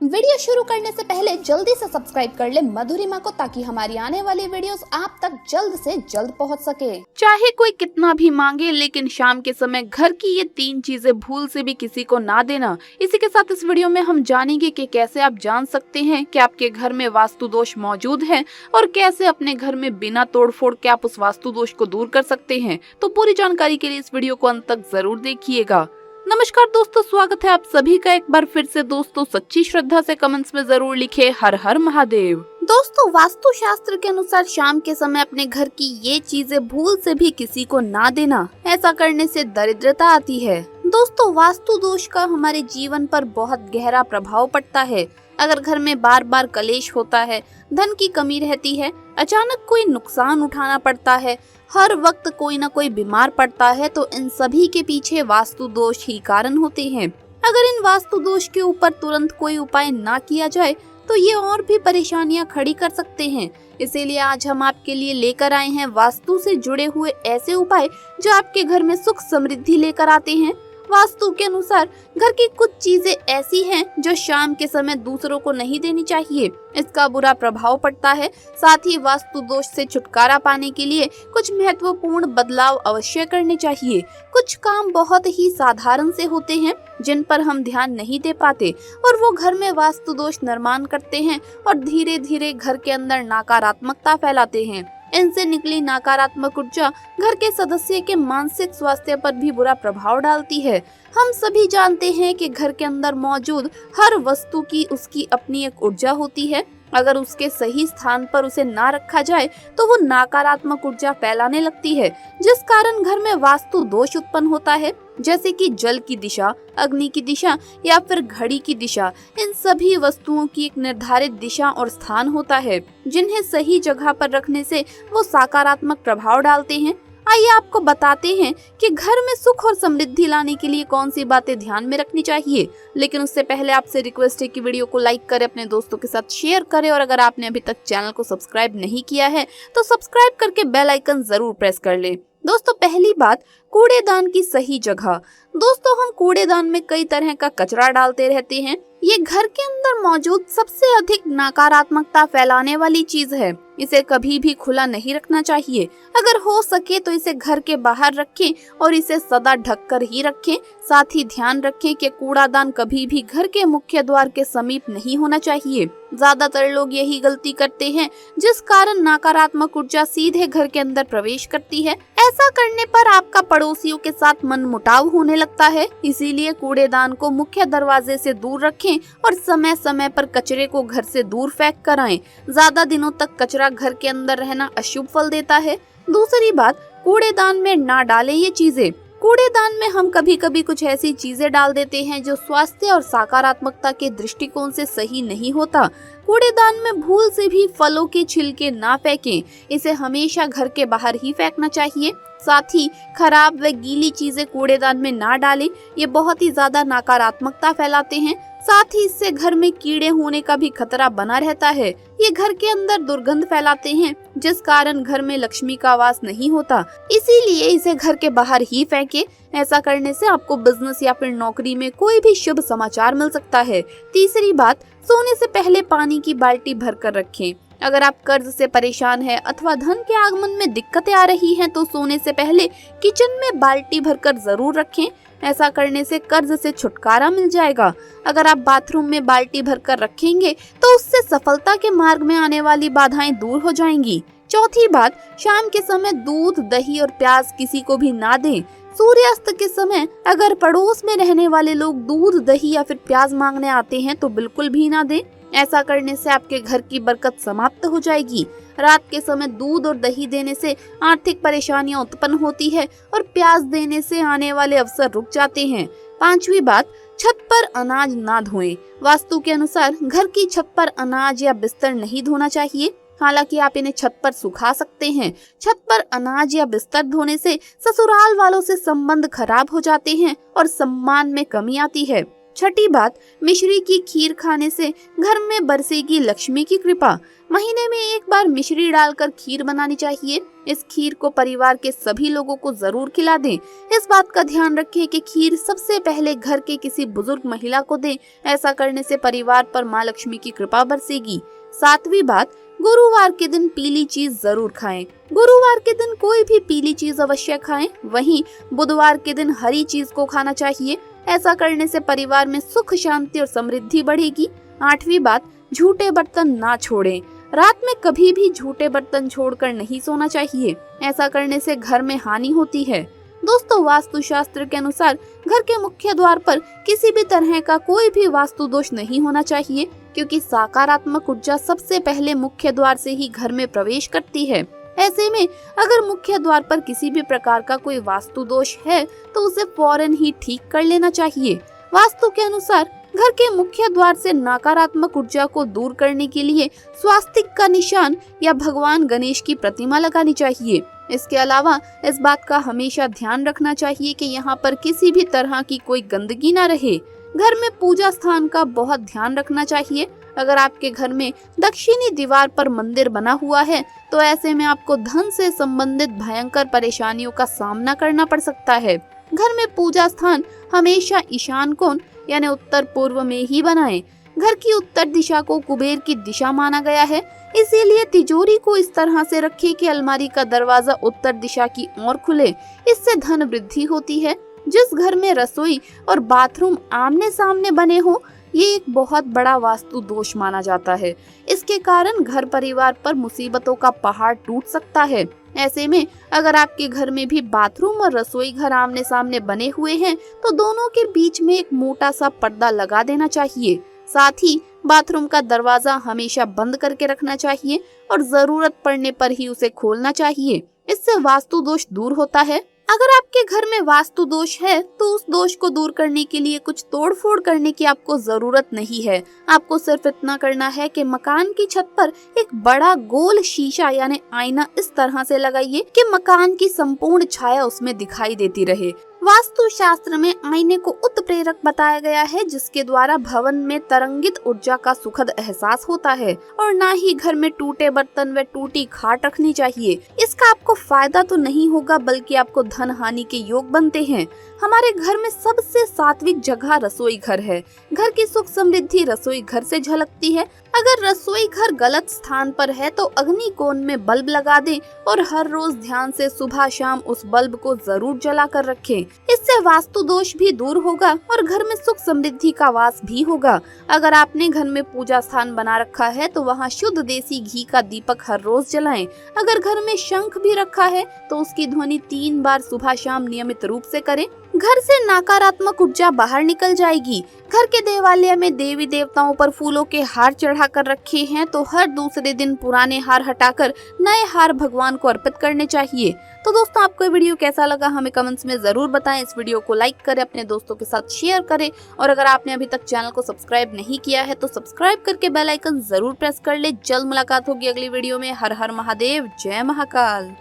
Video शुरू करने से पहले जल्दी से सब्सक्राइब कर ले मधुरिमा को, ताकि हमारी आने वाली वीडियोस आप तक जल्द से जल्द पहुंच सके। चाहे कोई कितना भी मांगे, लेकिन शाम के समय घर की ये 3 चीजें भूल से भी किसी को ना देना। इसी के साथ इस वीडियो में हम जानेंगे कि कैसे आप जान सकते हैं कि आपके घर में वास्तु दोष मौजूद है और कैसे अपने घर में बिना तोड़फोड़ के आप उस वास्तु दोष को दूर कर सकते हैं। तो पूरी जानकारी के लिए इस वीडियो को अंत तक जरूर देखिएगा। नमस्कार दोस्तों, स्वागत है आप सभी का एक बार फिर से। दोस्तों, सच्ची श्रद्धा से कमेंट्स में जरूर लिखे हर हर महादेव। दोस्तों, वास्तु शास्त्र के अनुसार शाम के समय अपने घर की ये चीजें भूल से भी किसी को ना देना। ऐसा करने से दरिद्रता आती है। दोस्तों, वास्तु दोष का हमारे जीवन पर बहुत गहरा प्रभाव पड़ता है। अगर घर में बार बार कलेश होता है, धन की कमी रहती है, अचानक कोई नुकसान उठाना पड़ता है, हर वक्त कोई ना कोई बीमार पड़ता है, तो इन सभी के पीछे वास्तु दोष ही कारण होते हैं। अगर इन वास्तु दोष के ऊपर तुरंत कोई उपाय ना किया जाए तो ये और भी परेशानियां खड़ी कर सकते हैं। इसीलिए आज हम आपके लिए लेकर आए हैं वास्तु से जुड़े हुए ऐसे उपाय जो आपके घर में सुख समृद्धि लेकर आते हैं। वास्तु के अनुसार घर की कुछ चीजें ऐसी हैं जो शाम के समय दूसरों को नहीं देनी चाहिए, इसका बुरा प्रभाव पड़ता है। साथ ही वास्तु दोष से छुटकारा पाने के लिए कुछ महत्वपूर्ण बदलाव अवश्य करने चाहिए। कुछ काम बहुत ही साधारण से होते हैं जिन पर हम ध्यान नहीं दे पाते और वो घर में वास्तु दोष निर्माण करते हैं और धीरे धीरे घर के अंदर नकारात्मकता फैलाते हैं। इनसे निकली नकारात्मक ऊर्जा घर के सदस्य के मानसिक स्वास्थ्य पर भी बुरा प्रभाव डालती है। हम सभी जानते हैं कि घर के अंदर मौजूद हर वस्तु की उसकी अपनी एक ऊर्जा होती है। अगर उसके सही स्थान पर उसे ना रखा जाए तो वो नकारात्मक ऊर्जा फैलाने लगती है, जिस कारण घर में वास्तु दोष उत्पन्न होता है, जैसे कि जल की दिशा, अग्नि की दिशा या फिर घड़ी की दिशा। इन सभी वस्तुओं की एक निर्धारित दिशा और स्थान होता है, जिन्हें सही जगह पर रखने से वो सकारात्मक प्रभाव डालते हैं। आइए आपको बताते हैं कि घर में सुख और समृद्धि लाने के लिए कौन सी बातें ध्यान में रखनी चाहिए। लेकिन उससे पहले आपसे रिक्वेस्ट है कि वीडियो को लाइक करें, अपने दोस्तों के साथ शेयर करें और अगर आपने अभी तक चैनल को सब्सक्राइब नहीं किया है तो सब्सक्राइब करके बेल आइकन जरूर प्रेस कर ले। दोस्तों, पहली बात, कूड़ेदान की सही जगह। दोस्तों, हम कूड़ेदान में कई तरह का कचरा डालते रहते हैं। ये घर के अंदर मौजूद सबसे अधिक नकारात्मकता फैलाने वाली चीज है। इसे कभी भी खुला नहीं रखना चाहिए। अगर हो सके तो इसे घर के बाहर रखें और इसे सदा ढक कर ही रखें। साथ ही ध्यान रखें कि कूड़ादान कभी भी घर के मुख्य द्वार के समीप नहीं होना चाहिए। ज्यादातर लोग यही गलती करते हैं, जिस कारण नकारात्मक ऊर्जा सीधे घर के अंदर प्रवेश करती है। ऐसा करने पर आपका पड़ोसियों के साथ मनमुटाव होने लगता है। इसीलिए कूड़ेदान को मुख्य दरवाजे से दूर रखें और समय समय पर कचरे को घर से दूर फेंक कर आएं। ज्यादा दिनों तक कचरा घर के अंदर रहना अशुभ फल देता है। दूसरी बात, कूड़ेदान में ना डालें ये चीजें। कूड़ेदान में हम कभी कभी कुछ ऐसी चीजें डाल देते हैं जो स्वास्थ्य और सकारात्मकता के दृष्टिकोण से सही नहीं होता। कूड़ेदान में भूल से भी फलों के छिलके ना फेंकें। इसे हमेशा घर के बाहर ही फेंकना चाहिए। साथ ही खराब व गीली चीजें कूड़ेदान में ना डालें, ये बहुत ही ज्यादा नकारात्मकता फैलाते हैं। साथ ही इससे घर में कीड़े होने का भी खतरा बना रहता है। ये घर के अंदर दुर्गंध फैलाते हैं, जिस कारण घर में लक्ष्मी का वास नहीं होता। इसीलिए इसे घर के बाहर ही फेंकें। ऐसा करने से आपको बिजनेस या फिर नौकरी में कोई भी शुभ समाचार मिल सकता है। तीसरी बात, सोने से पहले पानी की बाल्टी भर कर रखें। अगर आप कर्ज से परेशान हैं अथवा धन के आगमन में दिक्कतें आ रही हैं तो सोने से पहले किचन में बाल्टी भरकर जरूर रखें। ऐसा करने से कर्ज से छुटकारा मिल जाएगा। अगर आप बाथरूम में बाल्टी भरकर रखेंगे तो उससे सफलता के मार्ग में आने वाली बाधाएं दूर हो जाएंगी। चौथी बात, शाम के समय दूध, दही और प्याज किसी को भी ना दें। सूर्यास्त के समय अगर पड़ोस में रहने वाले लोग दूध, दही या फिर प्याज मांगने आते हैं तो बिल्कुल भी ना दें। ऐसा करने से आपके घर की बरकत समाप्त हो जाएगी। रात के समय दूध और दही देने से आर्थिक परेशानियां उत्पन्न होती है और प्याज देने से आने वाले अवसर रुक जाते हैं। पांचवी बात, छत पर अनाज ना धोएं। वास्तु के अनुसार घर की छत पर अनाज या बिस्तर नहीं धोना चाहिए। हालांकि आप इन्हें छत पर सुखा सकते हैं। छत पर अनाज या बिस्तर धोने से ससुराल वालों से संबंध खराब हो जाते हैं और सम्मान में कमी आती है। छठी बात, मिश्री की खीर खाने से घर में बरसेगी लक्ष्मी की कृपा। महीने में एक बार मिश्री डालकर खीर बनानी चाहिए। इस खीर को परिवार के सभी लोगों को जरूर खिला दें। इस बात का ध्यान रखें कि खीर सबसे पहले घर के किसी बुजुर्ग महिला को दें। ऐसा करने से परिवार पर माँ लक्ष्मी की कृपा बरसेगी। सातवीं बात, गुरुवार के दिन पीली चीज जरूर खाएं। गुरुवार के दिन कोई भी पीली चीज अवश्य खाएं। वहीं बुधवार के दिन हरी चीज को खाना चाहिए। ऐसा करने से परिवार में सुख, शांति और समृद्धि बढ़ेगी। आठवीं बात, झूठे बर्तन ना छोड़ें। रात में कभी भी झूठे बर्तन छोड़कर नहीं सोना चाहिए। ऐसा करने से घर में हानि होती है। दोस्तों, वास्तु शास्त्र के अनुसार घर के मुख्य द्वार पर किसी भी तरह का कोई भी वास्तु दोष नहीं होना चाहिए, क्योंकि सकारात्मक ऊर्जा सबसे पहले मुख्य द्वार से ही घर में प्रवेश करती है। ऐसे में अगर मुख्य द्वार पर किसी भी प्रकार का कोई वास्तु दोष है तो उसे फौरन ही ठीक कर लेना चाहिए। वास्तु के अनुसार घर के मुख्य द्वार से नकारात्मक ऊर्जा को दूर करने के लिए स्वास्तिक का निशान या भगवान गणेश की प्रतिमा लगानी चाहिए। इसके अलावा इस बात का हमेशा ध्यान रखना चाहिए कि यहाँ पर किसी भी तरह की कोई गंदगी ना रहे। घर में पूजा स्थान का बहुत ध्यान रखना चाहिए। अगर आपके घर में दक्षिणी दीवार पर मंदिर बना हुआ है तो ऐसे में आपको धन से संबंधित भयंकर परेशानियों का सामना करना पड़ सकता है। घर में पूजा स्थान हमेशा ईशान कोण यानी उत्तर पूर्व में ही बनाएं। घर की उत्तर दिशा को कुबेर की दिशा माना गया है, इसीलिए तिजोरी को इस तरह से रखें कि अलमारी का दरवाजा उत्तर दिशा की ओर खुले। इससे धन वृद्धि होती है। जिस घर में रसोई और बाथरूम आमने सामने बने हो, ये एक बहुत बड़ा वास्तु दोष माना जाता है। इसके कारण घर परिवार पर मुसीबतों का पहाड़ टूट सकता है। ऐसे में अगर आपके घर में भी बाथरूम और रसोई घर आमने सामने बने हुए हैं तो दोनों के बीच में एक मोटा सा पर्दा लगा देना चाहिए। साथ ही बाथरूम का दरवाजा हमेशा बंद करके रखना चाहिए और जरूरत पड़ने पर ही उसे खोलना चाहिए। इससे वास्तु दोष दूर होता है। अगर आपके घर में वास्तु दोष है तो उस दोष को दूर करने के लिए कुछ तोड़फोड़ करने की आपको जरूरत नहीं है। आपको सिर्फ इतना करना है कि मकान की छत पर एक बड़ा गोल शीशा यानी आईना इस तरह से लगाइए कि मकान की संपूर्ण छाया उसमें दिखाई देती रहे। वास्तु शास्त्र में आईने को उत्प्रेरक बताया गया है, जिसके द्वारा भवन में तरंगित ऊर्जा का सुखद एहसास होता है। और ना ही घर में टूटे बर्तन व टूटी खाट रखनी चाहिए। इसका आपको फायदा तो नहीं होगा बल्कि आपको धन हानि के योग बनते हैं। हमारे घर में सबसे सात्विक जगह रसोई घर है। घर की सुख समृद्धि रसोई घर से झलकती है। अगर रसोई घर गलत स्थान पर है तो अग्नि कोण में बल्ब लगा दें और हर रोज ध्यान से सुबह शाम उस बल्ब को जरूर जला कर रखें। इससे वास्तु दोष भी दूर होगा और घर में सुख समृद्धि का वास भी होगा। अगर आपने घर में पूजा स्थान बना रखा है तो वहाँ शुद्ध देसी घी का दीपक हर रोज जलाएं। अगर घर में शंख भी रखा है तो उसकी ध्वनि 3 बार सुबह शाम नियमित रूप से करें। घर से नकारात्मक ऊर्जा बाहर निकल जाएगी। घर के देवालय में देवी देवताओं पर फूलों के हार चढ़ा कर रखे हैं तो हर दूसरे दिन पुराने हार हटाकर नए हार भगवान को अर्पित करने चाहिए। तो दोस्तों, आपको वीडियो कैसा लगा हमें कमेंट्स में जरूर बताएं। इस वीडियो को लाइक करें, अपने दोस्तों के साथ शेयर करें और अगर आपने अभी तक चैनल को सब्सक्राइब नहीं किया है तो सब्सक्राइब करके बेल आइकन जरूर प्रेस कर ले। जल्द मुलाकात होगी अगली वीडियो में। हर हर महादेव, जय महाकाल।